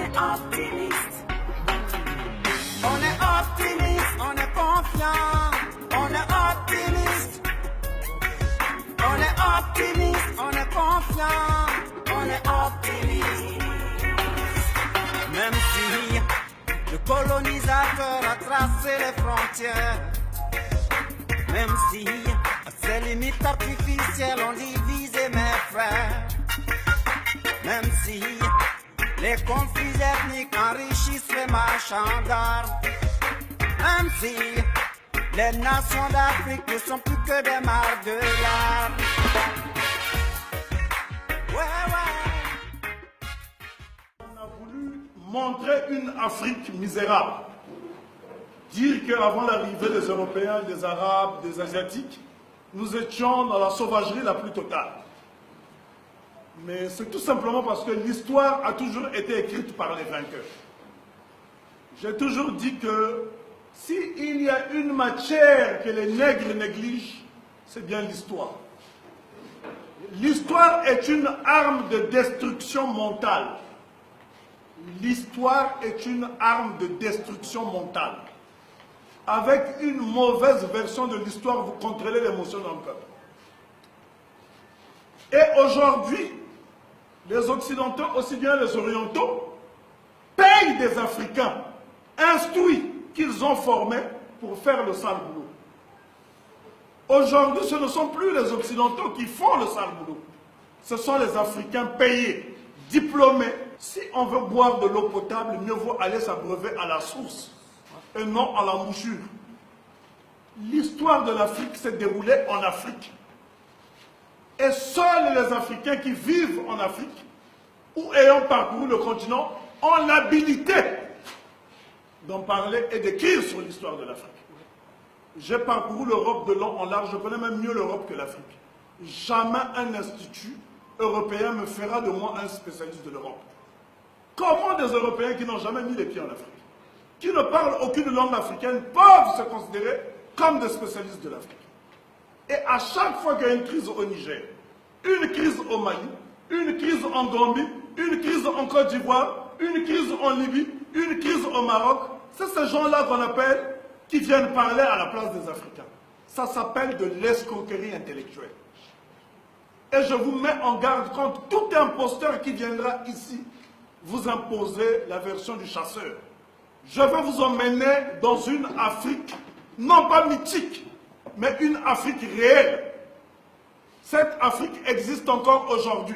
est optimiste. On est optimiste, on est confiant. On est optimiste. On est optimiste, on est confiant. On est optimiste. Même si le colonisateur a tracé les frontières, même si ces limites artificielles ont divisé mes frères, même si les conflits ethniques enrichissent les marchands d'armes, même si les nations d'Afrique ne sont plus que des mares de larmes. On a voulu montrer une Afrique misérable. Dire qu'avant l'arrivée des Européens, des Arabes, des Asiatiques, nous étions dans la sauvagerie la plus totale. Mais c'est tout simplement parce que l'histoire a toujours été écrite par les vainqueurs. J'ai toujours dit que s'il y a une matière que les nègres négligent, c'est bien l'histoire. L'histoire est une arme de destruction mentale. L'histoire est une arme de destruction mentale. Avec une mauvaise version de l'histoire, vous contrôlez l'émotion d'un peuple. Et aujourd'hui, les Occidentaux, aussi bien les Orientaux, payent des Africains instruits qu'ils ont formés pour faire le sale boulot. Aujourd'hui, ce ne sont plus les Occidentaux qui font le sale boulot. Ce sont les Africains payés, diplômés. Si on veut boire de l'eau potable, mieux vaut aller s'abreuver à la source et non à la mouchure. L'histoire de l'Afrique s'est déroulée en Afrique. Et seuls les Africains qui vivent en Afrique ou ayant parcouru le continent ont l'habilité d'en parler et d'écrire sur l'histoire de l'Afrique. J'ai parcouru l'Europe de long en large, je connais même mieux l'Europe que l'Afrique. Jamais un institut européen me fera de moi un spécialiste de l'Europe. Comment des Européens qui n'ont jamais mis les pieds en Afrique, qui ne parlent aucune langue africaine, peuvent se considérer comme des spécialistes de l'Afrique? Et à chaque fois qu'il y a une crise au Niger, une crise au Mali, une crise en Gambie, une crise en Côte d'Ivoire, une crise en Libye, une crise au Maroc, c'est ces gens-là qu'on appelle qui viennent parler à la place des Africains. Ça s'appelle de l'escroquerie intellectuelle. Et je vous mets en garde contre tout imposteur qui viendra ici vous imposer la version du chasseur. Je vais vous emmener dans une Afrique, non pas mythique, mais une Afrique réelle. Cette Afrique existe encore aujourd'hui.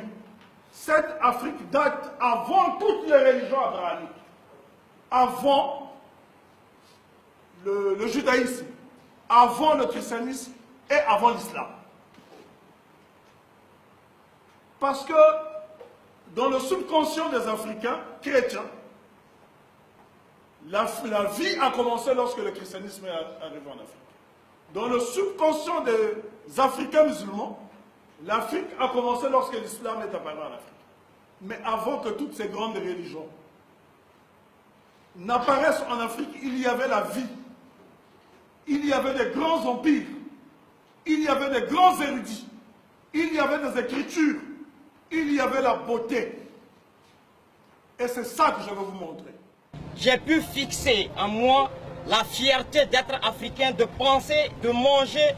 Cette Afrique date avant toutes les religions abrahamiques, avant le judaïsme, avant le christianisme et avant l'islam. Parce que dans le subconscient des Africains chrétiens, la vie a commencé lorsque le christianisme est arrivé en Afrique. Dans le subconscient des Africains musulmans, l'Afrique a commencé lorsque l'islam est apparu en Afrique. Mais avant que toutes ces grandes religions n'apparaissent en Afrique, il y avait la vie. Il y avait des grands empires. Il y avait des grands érudits. Il y avait des écritures. Il y avait la beauté. Et c'est ça que je vais vous montrer. J'ai pu fixer en moi la fierté d'être africain, de penser, de manger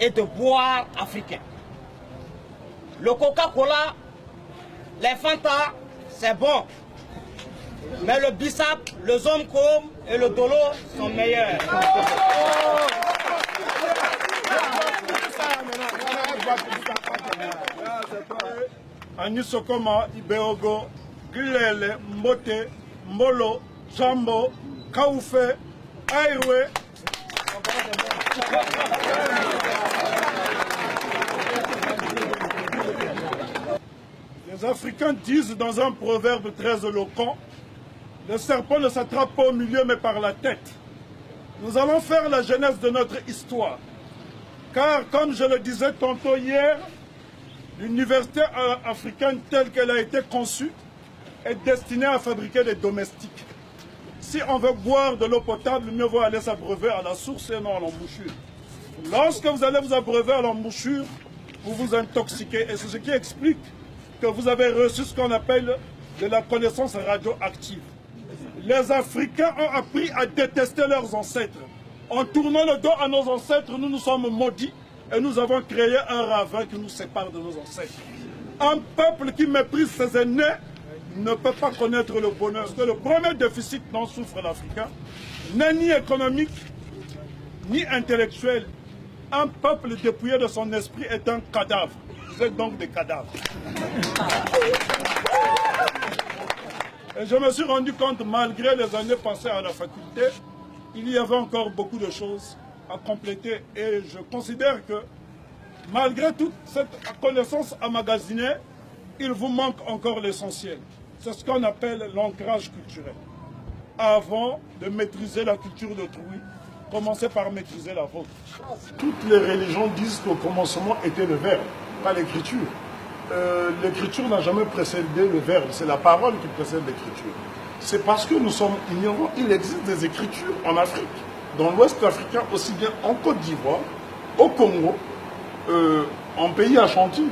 et de boire africain. Le Coca-Cola, les Fanta, c'est bon. Mais le Bissap, le Zomcom et le Dolo sont meilleurs. Anisokoma, Ibeogo, Gilele, Mbote, Mbolo, Jambo, Kaoufe, Aïwe. Les Africains disent dans un proverbe très éloquent, le serpent ne s'attrape pas au milieu mais par la tête. Nous allons faire la genèse de notre histoire. Car comme je le disais tantôt hier, l'université africaine telle qu'elle a été conçue est destinée à fabriquer des domestiques. Si on veut boire de l'eau potable, mieux vaut aller s'abreuver à la source et non à l'embouchure. Lorsque vous allez vous abreuver à l'embouchure, vous vous intoxiquez. Et c'est ce qui explique que vous avez reçu ce qu'on appelle de la connaissance radioactive. Les Africains ont appris à détester leurs ancêtres. En tournant le dos à nos ancêtres, nous nous sommes maudits et nous avons créé un ravin qui nous sépare de nos ancêtres. Un peuple qui méprise ses aînés ne peut pas connaître le bonheur. Parce que le premier déficit dont souffre l'Africain n'est ni économique, ni intellectuel. Un peuple dépouillé de son esprit est un cadavre. Vous êtes donc des cadavres. Et je me suis rendu compte, malgré les années passées à la faculté, il y avait encore beaucoup de choses à compléter. Et je considère que, malgré toute cette connaissance emmagasinée, il vous manque encore l'essentiel. C'est ce qu'on appelle l'ancrage culturel. Avant de maîtriser la culture d'autrui, commencez par maîtriser la vôtre. Toutes les religions disent qu'au commencement était le verbe, pas l'écriture. L'écriture n'a jamais précédé le verbe, c'est la parole qui précède l'écriture. C'est parce que nous sommes ignorants. Il existe des écritures en Afrique, dans l'Ouest africain, aussi bien en Côte d'Ivoire, au Congo, en pays Ashanti.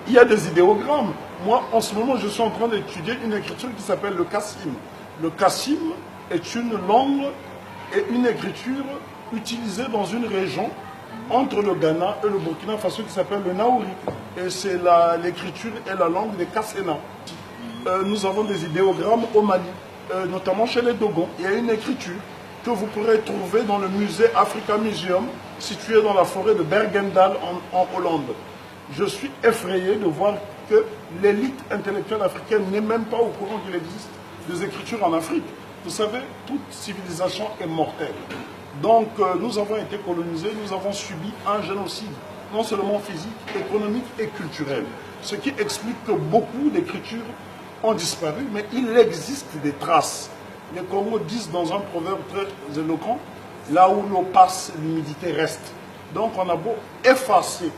Il y a des idéogrammes. Moi, en ce moment, je suis en train d'étudier une écriture qui s'appelle le Kassim. Le Kassim est une langue et une écriture utilisée dans une région entre le Ghana et le Burkina Faso qui s'appelle le Naouri. Et c'est l'écriture et la langue des Kassena. Nous avons des idéogrammes au Mali, notamment chez les Dogons. Il y a une écriture que vous pourrez trouver dans le musée Africa Museum, situé dans la forêt de Bergendal en Hollande. Je suis effrayé de voir que l'élite intellectuelle africaine n'est même pas au courant qu'il existe des écritures en Afrique. Vous savez, toute civilisation est mortelle. Donc nous avons été colonisés, nous avons subi un génocide, non seulement physique, économique et culturel. Ce qui explique que beaucoup d'écritures ont disparu, mais il existe des traces. Les Congos disent dans un proverbe très éloquent, là où l'eau passe, l'humidité reste. Donc on a beau effacer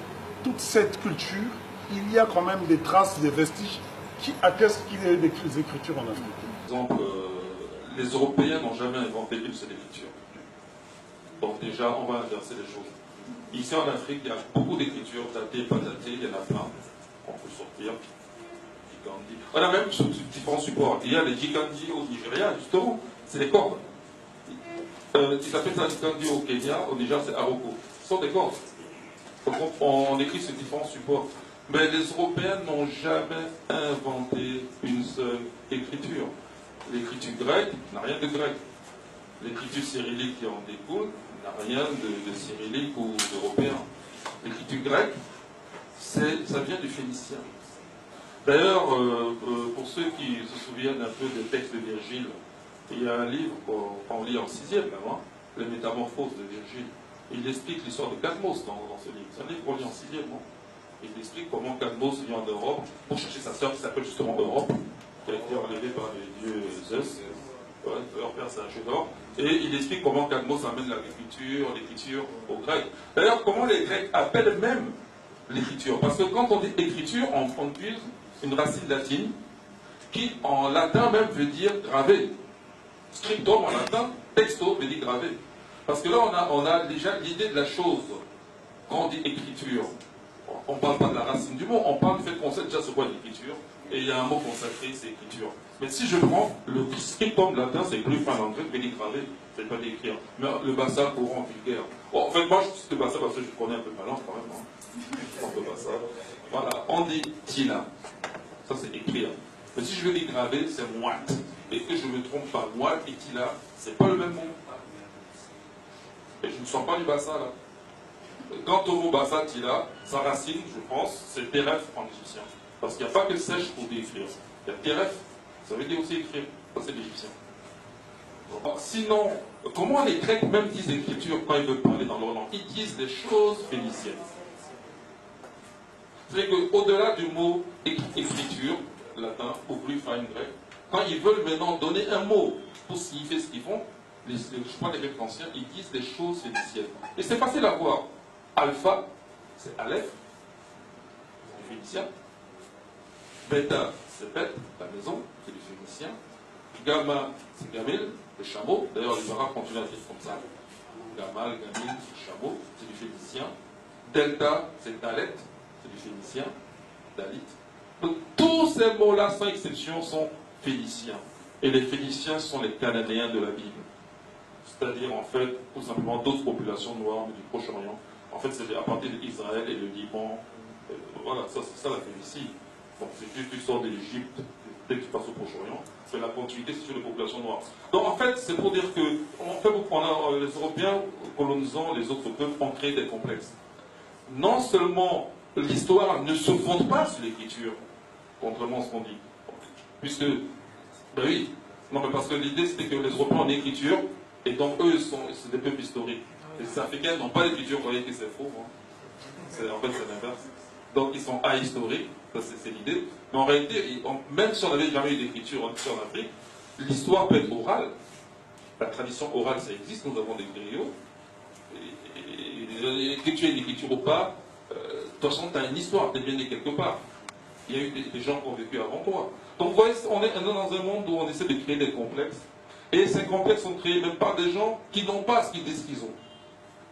toute cette culture, il y a quand même des traces, des vestiges qui attestent qu'il y a eu des écritures en Afrique. Par exemple, les Européens n'ont jamais inventé une seule écriture. Donc déjà, on va inverser les choses. Ici en Afrique, il y a beaucoup d'écritures, datées, pas datées, il y en a plein. On peut sortir. Gigandi. On a même sur différents supports. Il y a les Gigandi au Nigeria, justement, c'est des cordes. Ils s'appellent ça Gigandi au Kenya, au Niger c'est Aroko. Ce sont des cordes. Donc on écrit sur différents supports. Mais les Européens n'ont jamais inventé une seule écriture. L'écriture grecque n'a rien de grec. L'écriture cyrillique qui en découle n'a rien de cyrillique ou d'européen. L'écriture grecque, ça vient du phénicien. D'ailleurs, pour ceux qui se souviennent un peu des textes de Virgile, il y a un livre qu'on lit en 6e même, hein, Les Métamorphoses de Virgile. Il explique l'histoire de Cadmos dans ce livre. C'est un livre qu'on lit en 6e. Hein. Il explique comment Cadmos vient d'Europe pour chercher sa sœur qui s'appelle justement Europe, qui a été enlevée par les dieux Zeus. Leur père c'est un jeu d'or. Et il explique comment Cadmos amène l'écriture aux Grecs. D'ailleurs, comment les Grecs appellent même l'écriture. Parce que quand on dit écriture, on utilise une racine latine qui en latin même veut dire graver. Scriptum en latin, texto veut dire graver. Parce que là on a déjà l'idée de la chose. Quand on dit écriture, on ne parle pas de la racine du mot, on parle du fait qu'on sait déjà ce qu'est l'écriture. Et il y a un mot consacré, c'est écriture. Mais si je prends le scriptum latin, c'est plus fin l'anglais, veut dire graver, c'est pas d'écrire. Mais le bassin courant vulgaire. Bon, en fait, moi je cite le bassin parce que je connais un peu ma langue quand même. Hein. On peut pas ça. Voilà, on dit tila. Ça c'est écrire. Mais si je veux dire graver, c'est moite. Et que je me trompe pas, moite et tila, c'est pas le même mot. Et je ne sors pas du bassin là. Quant au mot bassin tila, sa racine, je pense, c'est teref en égyptien. Parce qu'il n'y a pas que sèche pour écrire. Il y a teref, ça veut dire aussi écrire. Ça c'est l'égyptien. Sinon, comment les Grecs même disent l'écriture quand ils veulent parler dans leur langue? Ils disent des choses phéniciennes. C'est qu'au-delà du mot écriture, latin, ou plus fin grec, quand ils veulent maintenant donner un mot pour signifier ce qu'ils font, je crois les Grecs anciens, ils disent des choses phéniciennes. Et c'est facile à voir. Alpha, c'est Aleph, c'est du phénicien. Beta, c'est bête, la maison, c'est du phénicien. Gamma, c'est Gamil, le chameau. D'ailleurs, les Arabes continuent à dire comme ça. Gamal, Gamil, chameau, c'est du phénicien. Delta, c'est Dalet, c'est du phénicien. Dalit. Donc, tous ces mots-là, sans exception, sont Phéniciens. Et les Phéniciens sont les Cananéens de la Bible. C'est-à-dire, en fait, tout simplement d'autres populations noires du Proche-Orient. En fait, c'est à partir d'Israël et le Liban. Voilà, ça, c'est ça la Phénicie. Donc, c'est juste tu sors de l'Égypte, dès que tu passes au Proche-Orient, c'est la continuité sur les populations noires. Donc, en fait, c'est pour dire que les Européens, colonisant les autres peuples, ont créé des complexes. Non seulement l'histoire ne se fonde pas sur l'écriture, contrairement à ce qu'on dit. Puisque, ben oui, non, mais parce que l'idée c'était que les Européens ont l'écriture, et donc eux, c'est des peuples historiques. Les Africains n'ont pas d'écriture, vous voyez que c'est faux. Hein. En fait, c'est l'inverse. Donc ils sont ahistoriques, ça c'est l'idée. Mais en réalité, même si on n'avait jamais eu d'écriture en Afrique, l'histoire peut être orale. La tradition orale, ça existe, nous avons des griots. Et que tu aies une écriture ou pas, de toute façon, tu as une histoire, tu es bien né quelque part. Il y a eu des gens qui ont vécu avant toi. Donc vous voyez, on est dans un monde où on essaie de créer des complexes. Et ces complexes sont créés même par des gens qui n'ont pas ce qu'ils disent qu'ils ont.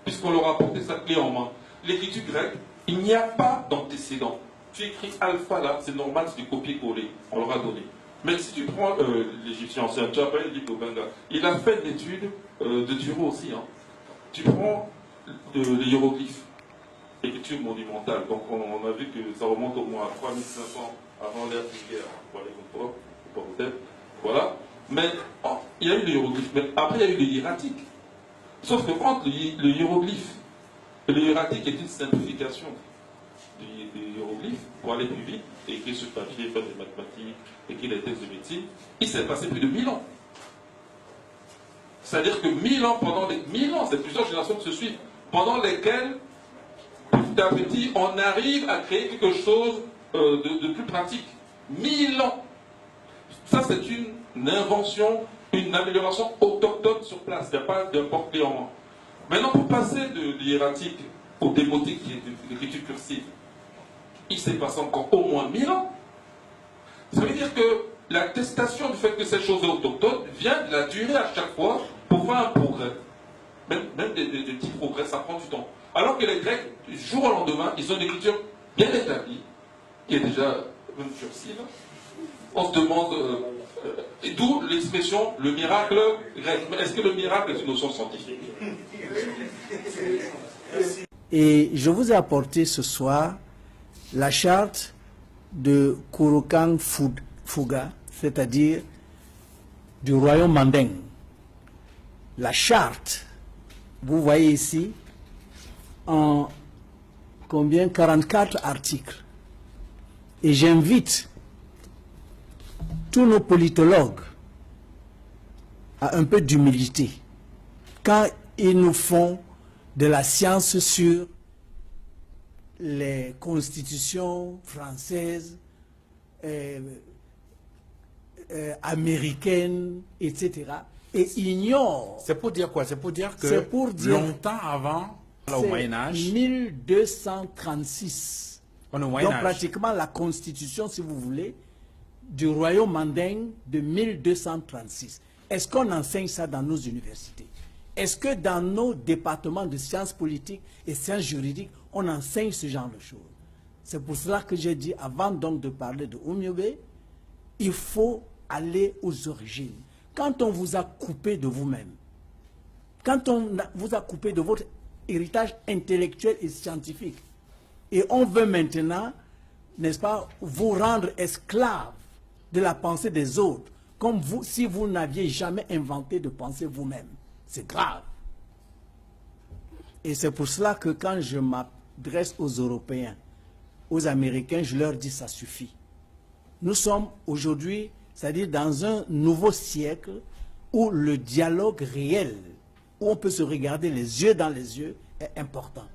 Puisqu'on leur a apporté sa clé en main. L'écriture grecque, il n'y a pas d'antécédent. Tu écris alpha là, c'est normal, c'est du copier-coller. On leur a donné. Mais si tu prends l'Égyptien ancien, tu appelles Ibn Obenga, il a fait une étude de Duro aussi. Hein. Tu prends les hiéroglyphes, écriture monumentale. Donc on a vu que ça remonte au moins à 3500 avant l'ère de guerre. Voilà, voilà. Mais il y a eu les hiéroglyphes, mais après il y a eu les hiératiques. Sauf que entre le hiéroglyphe et le hiératique est une simplification des hiéroglyphes pour aller plus vite, écrire sur papier, faire des mathématiques, écrire des textes de médecine, il s'est passé plus de 1000 ans. C'est-à-dire que 1000 ans, pendant les 1000 ans, c'est plusieurs générations qui se suivent, pendant lesquelles, petit à petit, on arrive à créer quelque chose de plus pratique. 1000 ans. Ça, c'est une invention, une amélioration autochtone sur place. Il n'y a pas d'import clé en main. Maintenant, pour passer de l'hiératique au démotique, qui est de l'écriture cursive, il s'est passé encore au moins 1000 ans. Ça veut dire que l'attestation du fait que cette chose est autochtone vient de la durée à chaque fois pour faire un progrès. Même des petits progrès, ça prend du temps. Alors que les Grecs, du jour au lendemain, ils ont une écriture bien établie, qui est déjà même cursive. On se demande, et d'où l'expression le miracle grec. Mais est-ce que le miracle est une notion scientifique? Et je vous ai apporté ce soir la charte de Kurokan Fuga, c'est-à-dire du royaume manding. La charte, vous voyez ici, en combien 44 articles. Et j'invite tous nos politologues à un peu d'humilité quand ils nous font de la science sur les constitutions françaises, américaines, etc. et ignorent. C'est pour dire quoi? C'est pour dire que longtemps avant, au Moyen-Âge, 1236. Donc pratiquement la constitution, si vous voulez, du royaume manding de 1236. Est-ce qu'on enseigne ça dans nos universités? Est-ce que dans nos départements de sciences politiques et sciences juridiques, on enseigne ce genre de choses? C'est pour cela que j'ai dit, avant donc de parler de Oumyobé, il faut aller aux origines. Quand on vous a coupé de vous-même, quand on vous a coupé de votre héritage intellectuel et scientifique, et on veut maintenant, n'est-ce pas, vous rendre esclave de la pensée des autres, comme vous, si vous n'aviez jamais inventé de penser vous-même. C'est grave. Et c'est pour cela que quand je m'adresse aux Européens, aux Américains, je leur dis ça suffit. Nous sommes aujourd'hui, c'est-à-dire dans un nouveau siècle où le dialogue réel, où on peut se regarder les yeux dans les yeux, est important.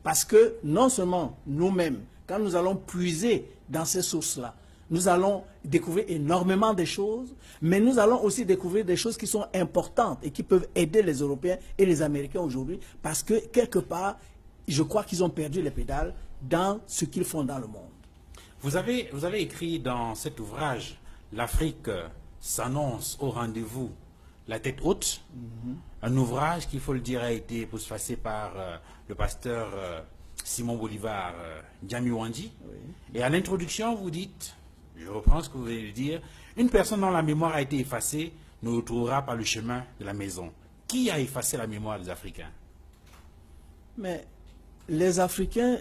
Parce que non seulement nous-mêmes, quand nous allons puiser dans ces sources-là, nous allons découvrir énormément de choses, mais nous allons aussi découvrir des choses qui sont importantes et qui peuvent aider les Européens et les Américains aujourd'hui, parce que quelque part, je crois qu'ils ont perdu les pédales dans ce qu'ils font dans le monde. Vous avez écrit dans cet ouvrage, l'Afrique s'annonce au rendez-vous, la tête haute, un ouvrage qui, il faut le dire, a été postfacé par le pasteur Simon Bolivar Djamilwandi. Oui. Et à l'introduction, vous dites, je reprends ce que vous venez de dire, une personne dont la mémoire a été effacée nous retrouvera par le chemin de la maison. Qui a effacé la mémoire des Africains? Mais les Africains,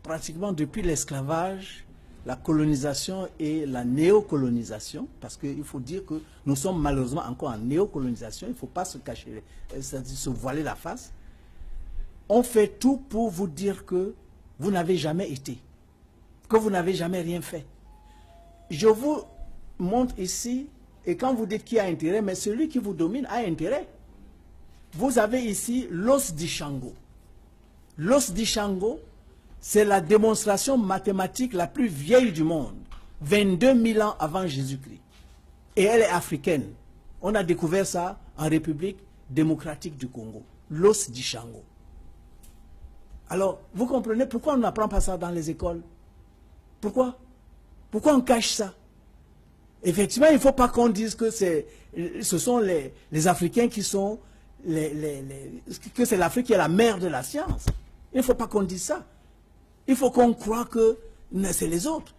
pratiquement depuis l'esclavage, la colonisation et la néocolonisation, parce qu'il faut dire que nous sommes malheureusement encore en néocolonisation, il ne faut pas se cacher, c'est-à-dire se voiler la face, on fait tout pour vous dire que vous n'avez jamais été, que vous n'avez jamais rien fait. Je vous montre ici, et quand vous dites qui a intérêt, mais celui qui vous domine a intérêt. Vous avez ici l'os d'Ishango. L'os d'Ishango, c'est la démonstration mathématique la plus vieille du monde, 22 000 ans avant Jésus-Christ. Et elle est africaine. On a découvert ça en République démocratique du Congo. L'os d'Ishango. Alors, vous comprenez pourquoi on n'apprend pas ça dans les écoles? Pourquoi? Pourquoi on cache ça? Effectivement, il ne faut pas qu'on dise que ce sont les Africains qui sont... que c'est l'Afrique qui est la mère de la science. Il ne faut pas qu'on dise ça. Il faut qu'on croie que c'est les autres.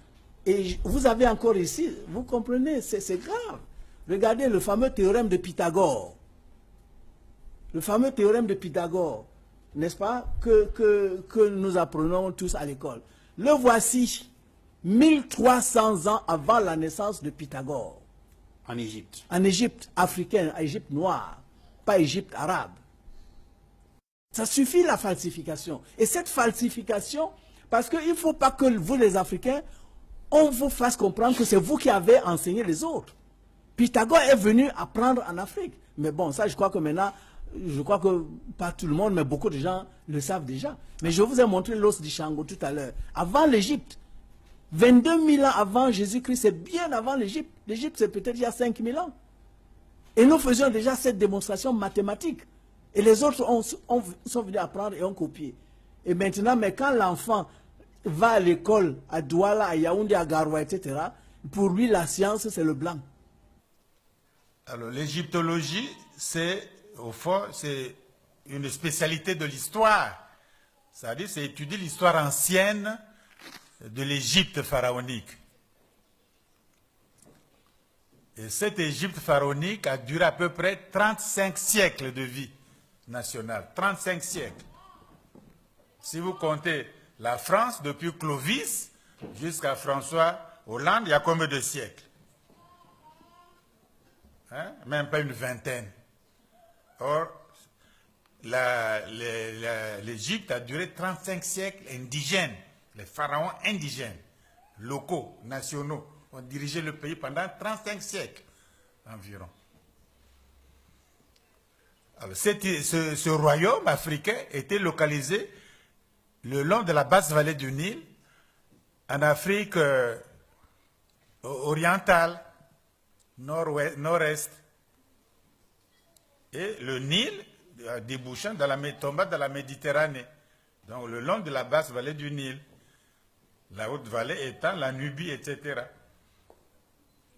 Et vous avez encore ici, vous comprenez, c'est grave. Regardez le fameux théorème de Pythagore. Le fameux théorème de Pythagore, n'est-ce pas, que nous apprenons tous à l'école. Le voici, 1300 ans avant la naissance de Pythagore. En Égypte. En Égypte africaine, en Égypte noire, pas Égypte arabe. Ça suffit la falsification. Et cette falsification, parce qu'il ne faut pas que vous les Africains, on vous fasse comprendre que c'est vous qui avez enseigné les autres. Pythagore est venu apprendre en Afrique. Mais bon, ça je crois que maintenant, je crois que pas tout le monde, mais beaucoup de gens le savent déjà. Mais je vous ai montré l'os d'Ishango tout à l'heure. Avant l'Égypte, 22 000 ans avant Jésus-Christ, c'est bien avant l'Égypte. L'Égypte, c'est peut-être il y a 5 000 ans. Et nous faisions déjà cette démonstration mathématique. Et les autres sont venus apprendre et ont copié. Et maintenant, mais quand l'enfant va à l'école, à Douala, à Yaoundé, à Garoua, etc., pour lui, la science, c'est le blanc. Alors, l'égyptologie, c'est, au fond, c'est une spécialité de l'histoire. C'est-à-dire, c'est étudier l'histoire ancienne de l'Égypte pharaonique. Et cette Égypte pharaonique a duré à peu près 35 siècles de vie nationale. 35 siècles. Si vous comptez la France, depuis Clovis jusqu'à François Hollande, il y a combien de siècles? Hein? Même pas une vingtaine. Or, l'Égypte a duré 35 siècles indigènes. Les pharaons indigènes, locaux, nationaux, ont dirigé le pays pendant 35 siècles environ. Alors, ce royaume africain était localisé le long de la basse vallée du Nil, en Afrique orientale, nord-est, et le Nil débouchant tombant dans la Méditerranée, donc le long de la basse vallée du Nil. La haute vallée étant la Nubie, etc.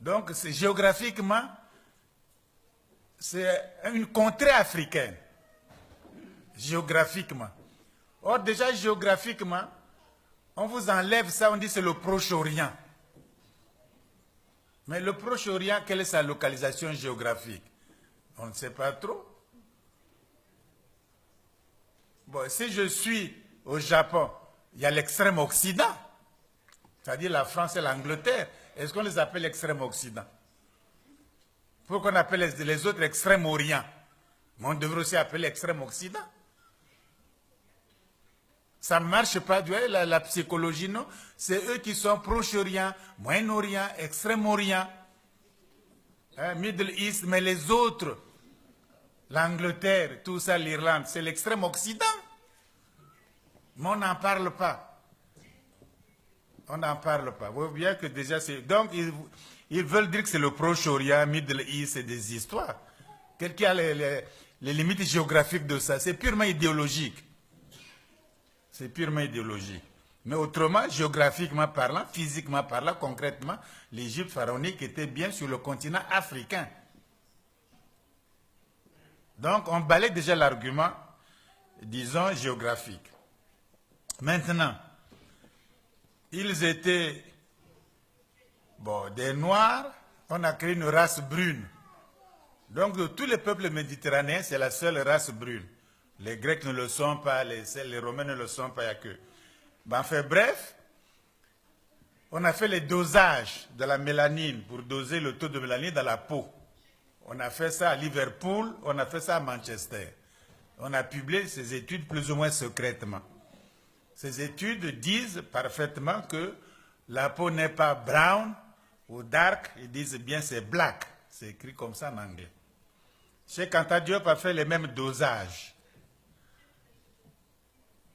Donc, géographiquement, c'est une contrée africaine. Géographiquement. Or, déjà, géographiquement, on vous enlève ça, on dit c'est le Proche-Orient. Mais le Proche-Orient, quelle est sa localisation géographique? On ne sait pas trop. Bon, si je suis au Japon, il y a l'extrême Occident. C'est-à-dire la France et l'Angleterre. Est-ce qu'on les appelle l'extrême Occident? Pourquoi on appelle les autres extrême Orient? Mais on devrait aussi appeler l'extrême Occident. Ça ne marche pas, la psychologie, non? C'est eux qui sont Proche-Orient, Moyen-Orient, Extrême-Orient, hein, Middle East, mais les autres, l'Angleterre, tout ça, l'Irlande, c'est l'extrême Occident. Mais on n'en parle pas. On n'en parle pas. Vous voyez bien que déjà c'est... Donc, ils veulent dire que c'est le Proche-Orient, Middle East, c'est des histoires. Quelqu'un a les limites géographiques de ça. C'est purement idéologique. C'est purement idéologique. Mais autrement, géographiquement parlant, physiquement parlant, concrètement, l'Égypte pharaonique était bien sur le continent africain. Donc, on balaye déjà l'argument, disons, géographique. Maintenant, ils étaient Bon, des Noirs, on a créé une race brune. Donc, de tous les peuples méditerranéens, c'est la seule race brune. Les Grecs ne le sont pas, les Romains ne le sont pas, il n'y a que. Ben, enfin, bref, on a fait les dosages de la mélanine pour doser le taux de mélanine dans la peau. On a fait ça à Liverpool, on a fait ça à Manchester. On a publié ces études plus ou moins secrètement. Ces études disent parfaitement que la peau n'est pas brown ou dark, ils disent bien c'est black. C'est écrit comme ça en anglais. Cheikh Anta Diop a fait les mêmes dosages.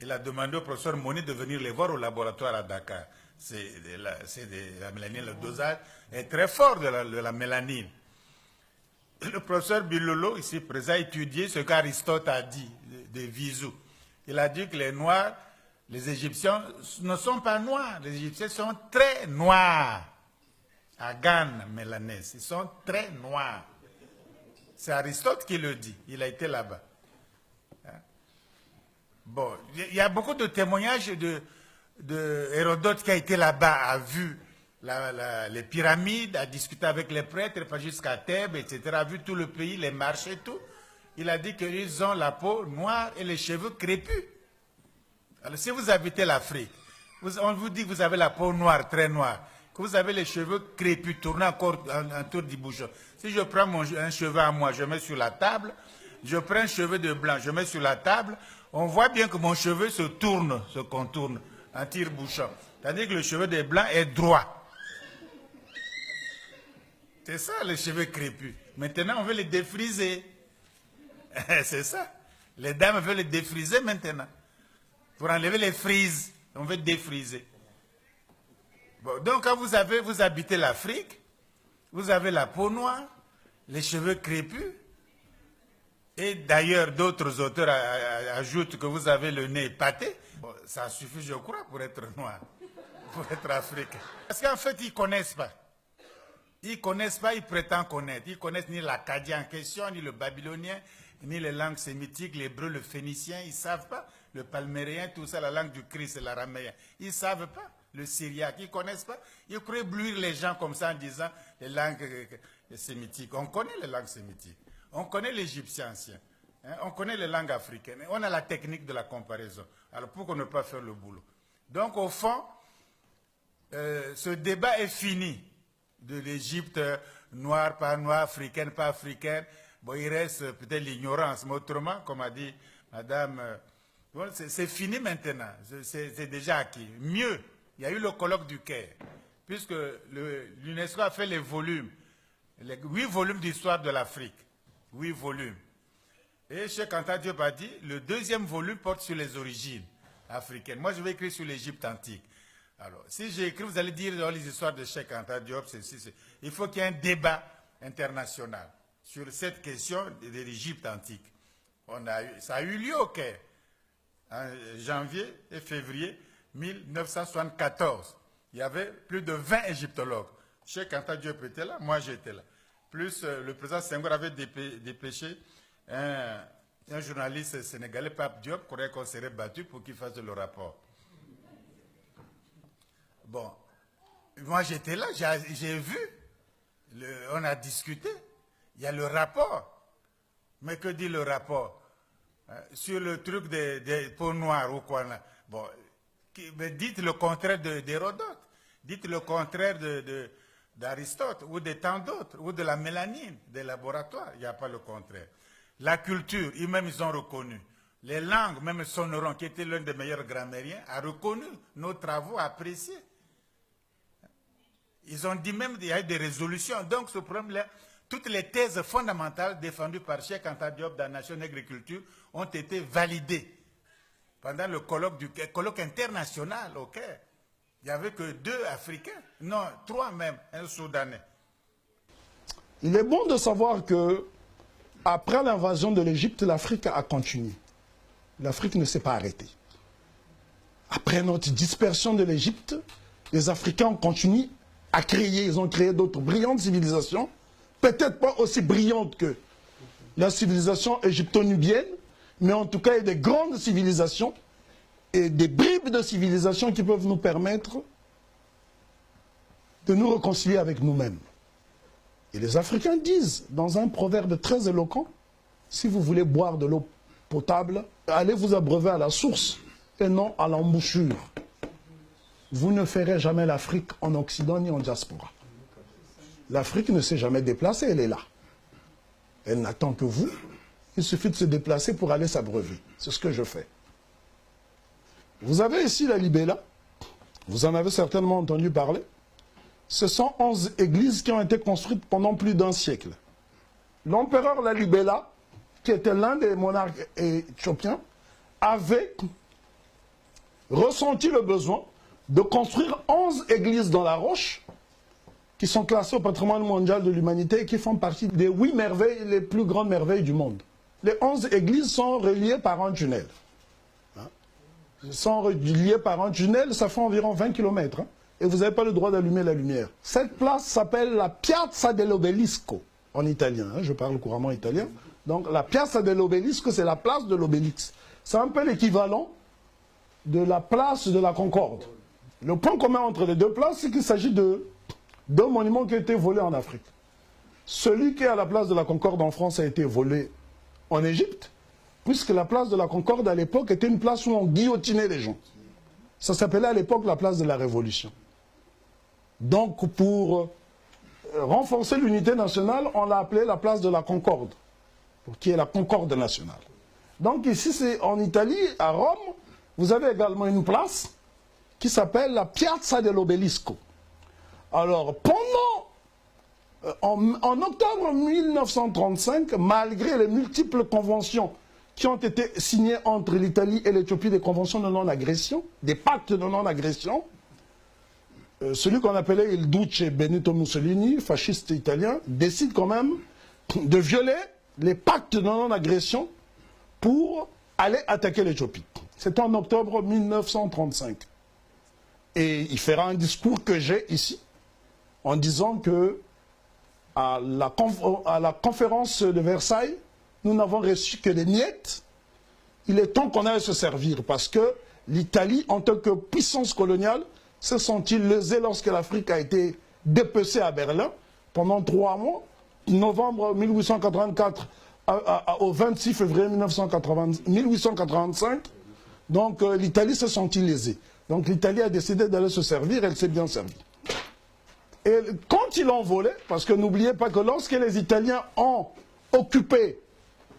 Il a demandé au professeur Moni de venir les voir au laboratoire à Dakar. C'est de la mélanine, le dosage est très fort de la mélanine. Le professeur Bilolo, ici présent, a étudié ce qu'Aristote a dit de Visou. Il a dit que les Noirs, les Égyptiens ne sont pas noirs. Les Égyptiens sont très noirs. Agan, mélanès, ils sont très noirs. C'est Aristote qui le dit. Il a été là-bas. Bon, il y a beaucoup de témoignages de Hérodote qui a été là-bas, a vu les pyramides, a discuté avec les prêtres, pas jusqu'à Thèbes, etc., a vu tout le pays, les marchés, tout. Il a dit qu'ils ont la peau noire et les cheveux crépus. Alors, si vous habitez l'Afrique, on vous dit que vous avez la peau noire, très noire, que vous avez les cheveux crépus, tournés encore un tour du bouchon. Si je prends un cheveu à moi, je mets sur la table, je prends un cheveu de blanc, je mets sur la table, on voit bien que mon cheveu se tourne, se contourne, en tire-bouchon. Tandis que le cheveu de blanc est droit. C'est ça, les cheveux crépus. Maintenant, on veut les défriser. C'est ça. Les dames veulent les défriser maintenant. Pour enlever les frises, on veut défriser. Bon, donc, quand vous habitez l'Afrique, vous avez la peau noire, les cheveux crépus, et d'ailleurs, d'autres auteurs ajoutent que vous avez le nez épaté. Bon, ça suffit, je crois, pour être noir, pour être africain. Parce qu'en fait, ils ne connaissent pas. Ils ne connaissent pas, ils prétendent connaître. Ils ne connaissent ni l'acadien en question, ni le babylonien, ni les langues sémitiques, l'hébreu, le phénicien. Ils ne savent pas. Le palmérien, tout ça, la langue du Christ, l'araméen. Ils ne savent pas. Le syriaque, ils ne connaissent pas. Ils croient éblouir les gens comme ça en disant les langues sémitiques. On connaît les langues sémitiques. On connaît l'égyptien ancien. Hein? On connaît les langues africaines. On a la technique de la comparaison. Alors pourquoi ne pas faire le boulot? Donc au fond, ce débat est fini. De l'Égypte, noire, pas noire, africaine, pas africaine. Bon, il reste peut-être l'ignorance. Mais autrement, comme a dit madame, bon, c'est fini maintenant. C'est déjà acquis. Mieux, il y a eu le colloque du Caire. Puisque l'UNESCO a fait les volumes. Les 8 volumes d'histoire de l'Afrique. 8 volumes. Et Cheikh Anta Diop a dit, le deuxième volume porte sur les origines africaines. Moi, je vais écrire sur l'Égypte antique. Alors, si j'écris, vous allez dire dans les histoires de Cheikh Anta Diop, il faut qu'il y ait un débat international sur cette question de l'Égypte antique. Ça a eu lieu au Caire, en janvier et février 1974. Il y avait plus de 20 égyptologues. Cheikh Anta Diop était là, moi j'étais là. Plus le président Senghor avait dépêché un journaliste sénégalais, Pape Diop, qu'on serait battu pour qu'il fasse le rapport. Bon, moi j'étais là, j'ai vu, on a discuté, il y a le rapport. Mais que dit le rapport? Sur le truc des peaux noires ou quoi là. Bon, mais dites le contraire d'Hérodote, dites le contraire d'Aristote ou de tant d'autres, ou de la mélanine, des laboratoires, il n'y a pas le contraire. La culture, eux-mêmes ils ont reconnu. Les langues, même Sonoron, qui était l'un des meilleurs grammairiens, a reconnu nos travaux, appréciés. Ils ont dit même qu'il y a eu des résolutions. Donc ce problème-là, toutes les thèses fondamentales défendues par Cheikh Anta Diop dans la Nation d'agriculture ont été validées. Pendant le colloque international au Caire, il n'y avait que 2 Africains, non, 3 même, un Soudanais. Il est bon de savoir que après l'invasion de l'Égypte, l'Afrique a continué. L'Afrique ne s'est pas arrêtée. Après notre dispersion de l'Égypte, les Africains ont continué à créer, ils ont créé d'autres brillantes civilisations, peut-être pas aussi brillantes que la civilisation égypto-nubienne, mais en tout cas, il y a des grandes civilisations et des bribes de civilisation qui peuvent nous permettre de nous réconcilier avec nous-mêmes. Et les Africains disent, dans un proverbe très éloquent, si vous voulez boire de l'eau potable, allez vous abreuver à la source et non à l'embouchure. Vous ne ferez jamais l'Afrique en Occident ni en diaspora. L'Afrique ne s'est jamais déplacée, elle est là. Elle n'attend que vous. Il suffit de se déplacer pour aller s'abreuver. C'est ce que je fais. Vous avez ici la Libella. Vous en avez certainement entendu parler. Ce sont 11 églises qui ont été construites pendant plus d'un siècle. L'empereur Lalibela, qui était l'un des monarques éthiopiens, avait ressenti le besoin de construire 11 églises dans la roche, qui sont classées au patrimoine mondial de l'humanité et qui font partie des 8 merveilles, les plus grandes merveilles du monde. Les 11 églises sont reliées par un tunnel. Sont reliées par un tunnel, ça fait environ 20 km. Et vous n'avez pas le droit d'allumer la lumière. Cette place s'appelle la Piazza dell'Obelisco, en italien, je parle couramment italien. Donc la Piazza dell'Obelisco, c'est la place de l'obélix. C'est un peu l'équivalent de la place de la Concorde. Le point commun entre les deux places, c'est qu'il s'agit de deux monuments qui ont été volés en Afrique. Celui qui est à la place de la Concorde en France a été volé en Égypte, puisque la place de la Concorde à l'époque était une place où on guillotinait les gens. Ça s'appelait à l'époque la place de la Révolution. Donc pour renforcer l'unité nationale, on l'a appelée la place de la Concorde, qui est la Concorde nationale. Donc ici, c'est en Italie, à Rome, vous avez également une place qui s'appelle la Piazza dell'Obelisco. Alors, en octobre 1935, malgré les multiples conventions qui ont été signées entre l'Italie et l'Éthiopie, des conventions de non-agression, des pactes de non-agression, celui qu'on appelait il Duce Benito Mussolini, fasciste italien, décide quand même de violer les pactes de non-agression pour aller attaquer l'Éthiopie. C'était en octobre 1935. Et il fera un discours que j'ai ici, en disant que à la conférence de Versailles, nous n'avons reçu que des miettes. Il est temps qu'on aille se servir, parce que l'Italie, en tant que puissance coloniale, se sentit lésée lorsque l'Afrique a été dépecée à Berlin pendant 3 mois, novembre 1884 au 26 février 1885. Donc l'Italie se sentit lésée. Donc l'Italie a décidé d'aller se servir, elle s'est bien servie. Et quand ils l'ont volé, parce que n'oubliez pas que lorsque les Italiens ont occupé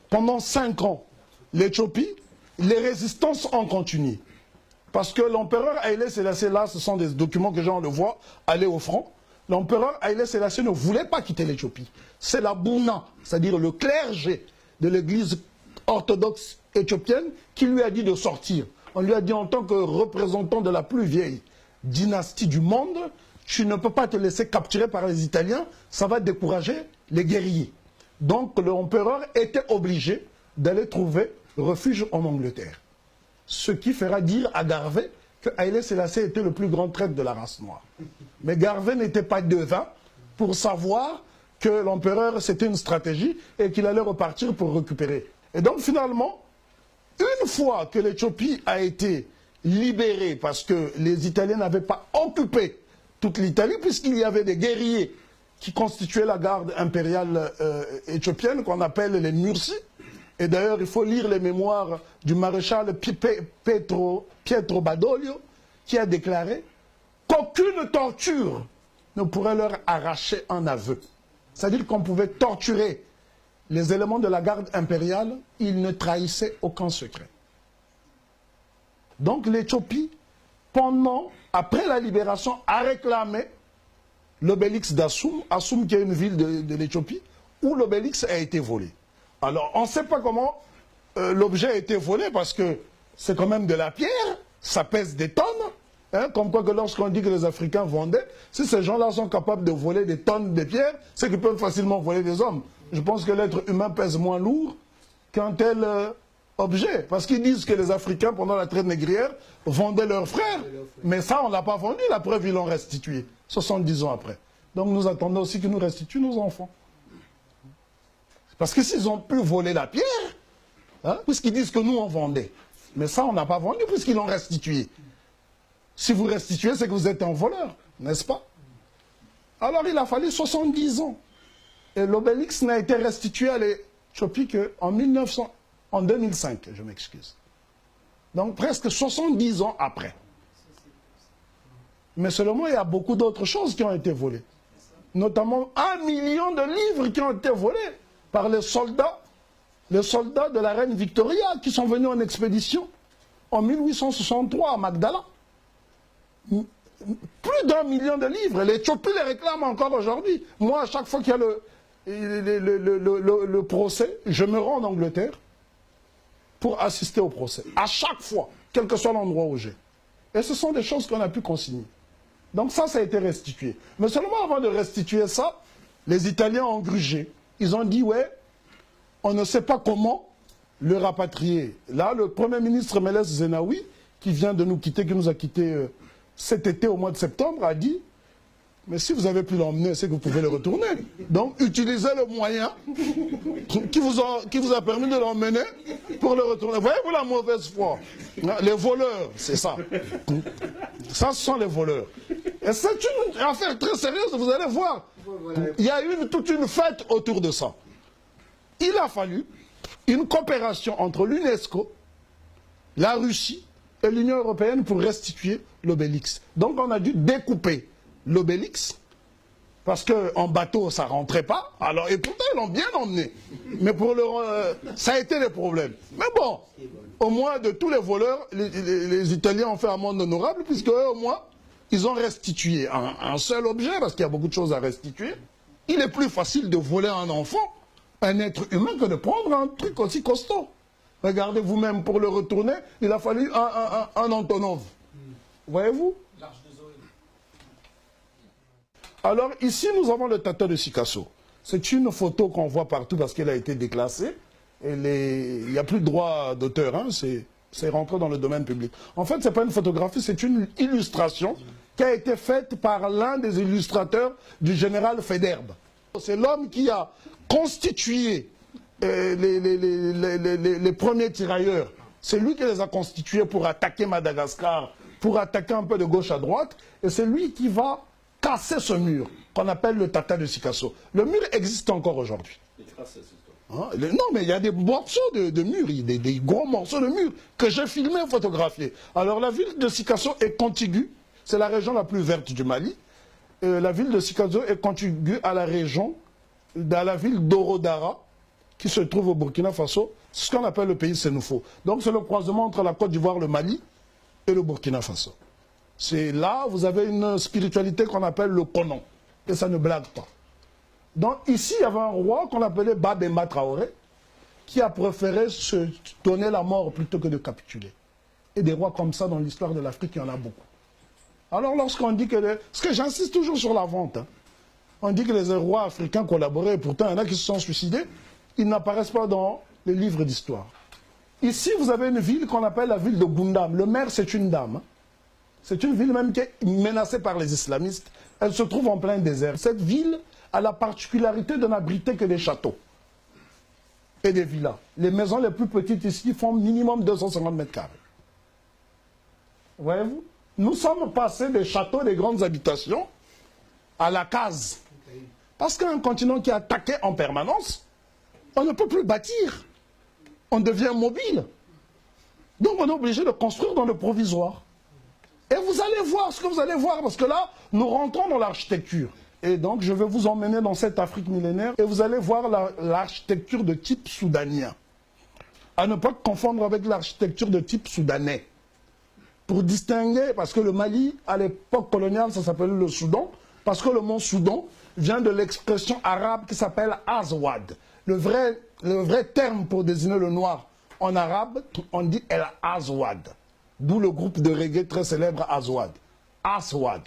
pendant 5 ans l'Éthiopie, les résistances ont continué. Parce que l'empereur Haïlé Sélassié, là, ce sont des documents que j'en le vois aller au front. L'empereur Haïlé Sélassié ne voulait pas quitter l'Éthiopie. C'est la Bouna, c'est-à-dire le clergé de l'église orthodoxe éthiopienne, qui lui a dit de sortir. On lui a dit en tant que représentant de la plus vieille dynastie du monde, tu ne peux pas te laisser capturer par les Italiens, ça va décourager les guerriers. Donc l'empereur était obligé d'aller trouver refuge en Angleterre. Ce qui fera dire à Garvey que Haïlé Sélassié était le plus grand traître de la race noire. Mais Garvey n'était pas devin pour savoir que l'empereur, c'était une stratégie et qu'il allait repartir pour récupérer. Et donc finalement, une fois que l'Éthiopie a été libérée, parce que les Italiens n'avaient pas occupé toute l'Italie, puisqu'il y avait des guerriers qui constituaient la garde impériale éthiopienne, qu'on appelle les Mursi. Et d'ailleurs, il faut lire les mémoires du maréchal Pietro Badoglio, qui a déclaré qu'aucune torture ne pourrait leur arracher un aveu. C'est-à-dire qu'on pouvait torturer les éléments de la garde impériale, ils ne trahissaient aucun secret. Donc l'Éthiopie, après la libération, a réclamé l'obélix d'Assoum, Assoum qui est une ville de l'Éthiopie, où l'obélix a été volé. Alors, on ne sait pas comment l'objet a été volé, parce que c'est quand même de la pierre, ça pèse des tonnes, hein, comme quoi que lorsqu'on dit que les Africains vendaient, si ces gens-là sont capables de voler des tonnes de pierres, c'est qu'ils peuvent facilement voler des hommes. Je pense que l'être humain pèse moins lourd qu'un tel objet, parce qu'ils disent que les Africains, pendant la traite négrière, vendaient leurs frères, mais ça, on ne l'a pas vendu, la preuve, ils l'ont restitué, 70 ans après. Donc nous attendons aussi qu'ils nous restituent nos enfants. Parce que s'ils ont pu voler la pierre, hein, puisqu'ils disent que nous on vendait, mais ça on n'a pas vendu puisqu'ils l'ont restitué. Si vous restituez, c'est que vous êtes un voleur, n'est-ce pas? Alors il a fallu 70 ans. Et l'obélisque n'a été restitué à l'Éthiopie qu'en 2005, je m'excuse. Donc presque 70 ans après. Mais seulement il y a beaucoup d'autres choses qui ont été volées. Notamment 1 million de livres qui ont été volés par les soldats de la reine Victoria qui sont venus en expédition en 1863 à Magdala. Plus d'1 million de livres. L'Éthiopie les réclame encore aujourd'hui. Moi, à chaque fois qu'il y a le procès, je me rends en Angleterre pour assister au procès. À chaque fois, quel que soit l'endroit où j'ai. Et ce sont des choses qu'on a pu consigner. Donc ça a été restitué. Mais seulement avant de restituer ça, les Italiens ont grugé. Ils ont dit, ouais, on ne sait pas comment le rapatrier. Là, le Premier ministre Meles Zenawi, qui vient de nous quitter, qui nous a quittés cet été au mois de septembre, a dit, mais si vous avez pu l'emmener, c'est que vous pouvez le retourner. Donc, utilisez le moyen qui vous a permis de l'emmener pour le retourner. Voyez-vous la mauvaise foi? Les voleurs, c'est ça. Ça, ce sont les voleurs. Et c'est une affaire très sérieuse, vous allez voir. Il y a eu toute une fête autour de ça. Il a fallu une coopération entre l'UNESCO, la Russie et l'Union européenne pour restituer l'obélisque. Donc on a dû découper l'obélisque, parce qu'en bateau ça ne rentrait pas, alors, et pourtant ils l'ont bien emmené. Mais pour ça a été le problème. Mais bon, au moins de tous les voleurs, les Italiens ont fait un monde honorable, puisque eux, au moins, ils ont restitué un seul objet, parce qu'il y a beaucoup de choses à restituer. Il est plus facile de voler un enfant, un être humain, que de prendre un truc aussi costaud. Regardez vous-même, pour le retourner, il a fallu un Antonov. Voyez-vous? Alors ici, nous avons le Tata de Sikasso. C'est une photo qu'on voit partout parce qu'elle a été déclassée. Il n'y a plus de droit d'auteur, hein, c'est rentré dans le domaine public. En fait, ce n'est pas une photographie, c'est une illustration qui a été faite par l'un des illustrateurs du général Federbe. C'est l'homme qui a constitué les premiers tirailleurs. C'est lui qui les a constitués pour attaquer Madagascar, pour attaquer un peu de gauche à droite. Et c'est lui qui va casser ce mur, qu'on appelle le Tata de Sikasso. Le mur existe encore aujourd'hui. Hein? Non, mais il y a des morceaux de murs, des gros morceaux de murs que j'ai filmés et photographiés. Alors la ville de Sikasso est contiguë, c'est la région la plus verte du Mali. La ville de Sikasso est contiguë à la région, à la ville d'Orodara, qui se trouve au Burkina Faso. C'est ce qu'on appelle le pays Sénoufo. Donc c'est le croisement entre la Côte d'Ivoire, le Mali et le Burkina Faso. C'est là, vous avez une spiritualité qu'on appelle le Konon. Et ça ne blague pas. Donc ici, il y avait un roi qu'on appelait Babemba Traoré, qui a préféré se donner la mort plutôt que de capituler. Et des rois comme ça dans l'histoire de l'Afrique, il y en a beaucoup. Alors lorsqu'on dit que... Parce que j'insiste toujours sur la vente. Hein. On dit que les rois africains collaboraient, et pourtant il y en a qui se sont suicidés. Ils n'apparaissent pas dans les livres d'histoire. Ici, vous avez une ville qu'on appelle la ville de Gundam. Le maire, c'est une dame. Hein. C'est une ville même qui est menacée par les islamistes. Elle se trouve en plein désert. Cette ville a la particularité de n'abriter que des châteaux et des villas. Les maisons les plus petites ici font minimum 250 mètres carrés. Voyez-vous? Nous sommes passés des châteaux, des grandes habitations, à la case. Parce qu'un continent qui est attaqué en permanence, on ne peut plus bâtir. On devient mobile. Donc on est obligé de construire dans le provisoire. Et vous allez voir ce que vous allez voir, parce que là, nous rentrons dans l'architecture. Et donc, je vais vous emmener dans cette Afrique millénaire, et vous allez voir l'architecture de type soudanien. À ne pas confondre avec l'architecture de type soudanais. Pour distinguer, parce que le Mali, à l'époque coloniale, ça s'appelait le Soudan, parce que le mot Soudan vient de l'expression arabe qui s'appelle Azwad. Le vrai terme pour désigner le noir en arabe, on dit El Azwad. D'où le groupe de reggae très célèbre Azwad. Aswad.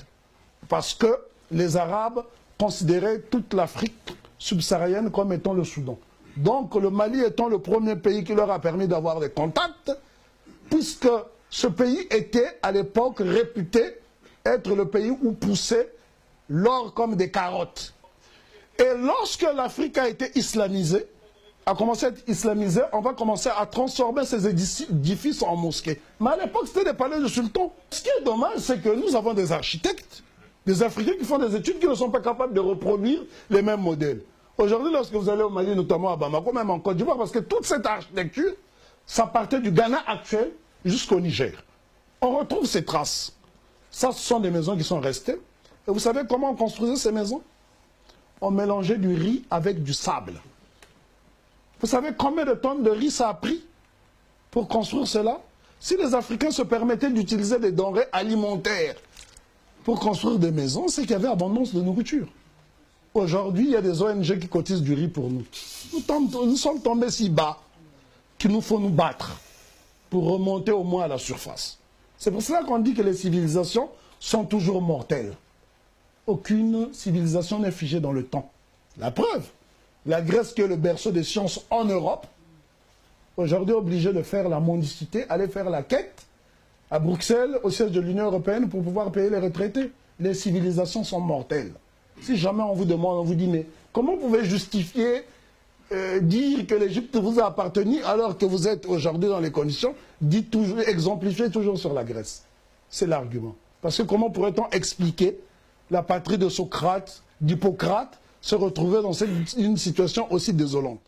Parce que les Arabes considéraient toute l'Afrique subsaharienne comme étant le Soudan. Donc le Mali étant le premier pays qui leur a permis d'avoir des contacts, puisque ce pays était à l'époque réputé être le pays où poussait l'or comme des carottes. Et lorsque l'Afrique a été islamisée, a commencé à être islamisée, on va commencer à transformer ces édifices en mosquées. Mais à l'époque, c'était des palais de sultans. Ce qui est dommage, c'est que nous avons des architectes Des Africains qui font des études qui ne sont pas capables de reproduire les mêmes modèles. Aujourd'hui, lorsque vous allez au Mali, notamment à Bamako, même en Côte d'Ivoire, parce que toute cette architecture, ça partait du Ghana actuel jusqu'au Niger. On retrouve ces traces. Ça, ce sont des maisons qui sont restées. Et vous savez comment on construisait ces maisons? On mélangeait du riz avec du sable. Vous savez combien de tonnes de riz ça a pris pour construire cela? Si les Africains se permettaient d'utiliser des denrées alimentaires pour construire des maisons, c'est qu'il y avait abondance de nourriture. Aujourd'hui, il y a des ONG qui cotisent du riz pour nous. Nous sommes tombés si bas qu'il nous faut nous battre pour remonter au moins à la surface. C'est pour cela qu'on dit que les civilisations sont toujours mortelles. Aucune civilisation n'est figée dans le temps. La preuve, la Grèce qui est le berceau des sciences en Europe, aujourd'hui obligée de faire la mendicité, aller faire la quête à Bruxelles, au siège de l'Union européenne, pour pouvoir payer les retraités. Les civilisations sont mortelles. Si jamais on vous demande, on vous dit, mais comment vous pouvez justifier, dire que l'Égypte vous a appartenu alors que vous êtes aujourd'hui dans les conditions, dites toujours, exemplifiez toujours sur la Grèce. C'est l'argument. Parce que comment pourrait-on expliquer la patrie de Socrate, d'Hippocrate, se retrouver dans une situation aussi désolante?